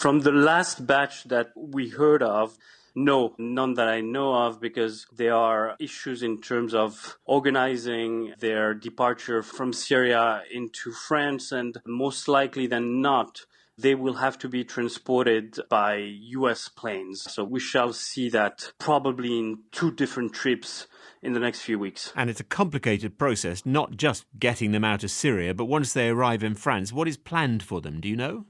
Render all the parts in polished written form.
From the last batch that we heard of, no, none that I know of, because there are issues in terms of organizing their departure from Syria into France, and most likely than not, they will have to be transported by US planes. So we shall see that probably in 2 different trips in the next few weeks. And it's a complicated process, not just getting them out of Syria, but once they arrive in France, what is planned for them? Do you know?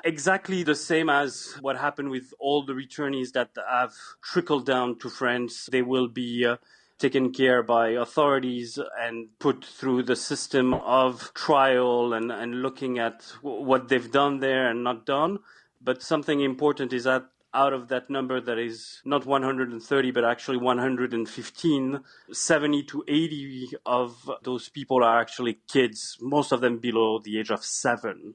Exactly the same as what happened with all the returnees that have trickled down to France. They will be taken care by authorities and put through the system of trial and looking at what they've done there and not done. But something important is that out of that number that is not 130, but actually 115, 70 to 80 of those people are actually kids, most of them below the age of 7.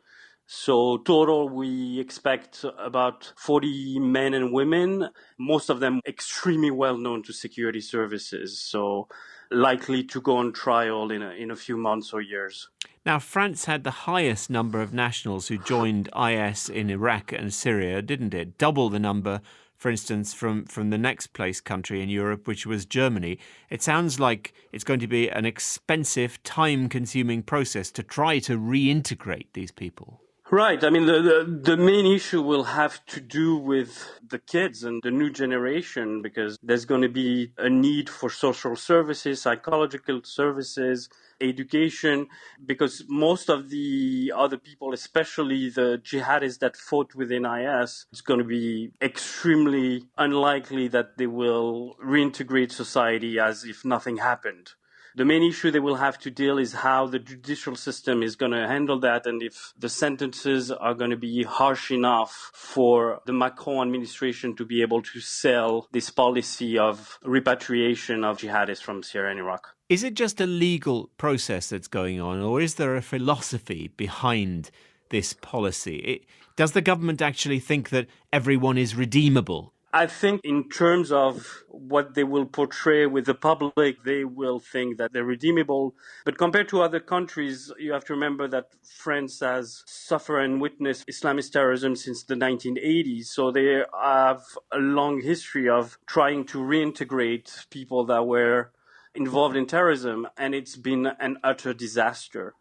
So total, we expect about 40 men and women, most of them extremely well known to security services, so likely to go on trial in a few months or years. Now, France had the highest number of nationals who joined IS in Iraq and Syria, didn't it? Double the number, for instance, from the next place country in Europe, which was Germany. It sounds like it's going to be an expensive, time-consuming process to try to reintegrate these people. Right. I mean, the main issue will have to do with the kids and the new generation, because there's going to be a need for social services, psychological services, education, because most of the other people, especially the jihadists that fought within IS, it's going to be extremely unlikely that they will reintegrate society as if nothing happened. The main issue they will have to deal is how the judicial system is going to handle that, and if the sentences are going to be harsh enough for the Macron administration to be able to sell this policy of repatriation of jihadists from Syria and Iraq. Is it just a legal process that's going on, or is there a philosophy behind this policy? Does the government actually think that everyone is redeemable? I think in terms of what they will portray with the public, they will think that they're redeemable. But compared to other countries, you have to remember that France has suffered and witnessed Islamist terrorism since the 1980s. So they have a long history of trying to reintegrate people that were involved in terrorism, and it's been an utter disaster.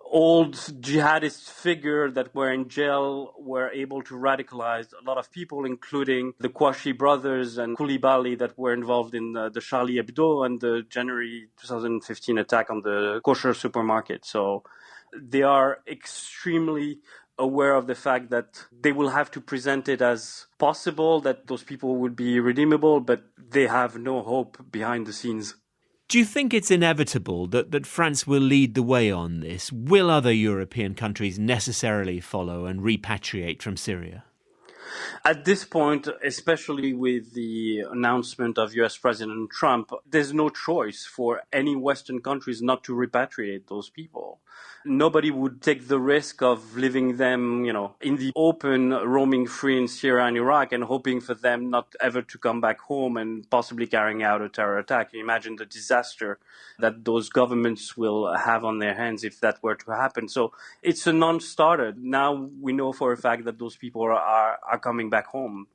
Old jihadist figures that were in jail were able to radicalize a lot of people, including the Kouachi brothers and Koulibaly that were involved in the Charlie Hebdo and the January 2015 attack on the kosher supermarket. So they are extremely aware of the fact that they will have to present it as possible, that those people would be redeemable, but they have no hope behind the scenes. Do you think it's inevitable that France will lead the way on this? Will other European countries necessarily follow and repatriate from Syria? At this point, especially with the announcement of US President Trump, there's no choice for any Western countries not to repatriate those people. Nobody would take the risk of leaving them, in the open, roaming free in Syria and Iraq and hoping for them not ever to come back home and possibly carrying out a terror attack. You imagine the disaster that those governments will have on their hands if that were to happen. So it's a non-starter. Now we know for a fact that those people are coming back home.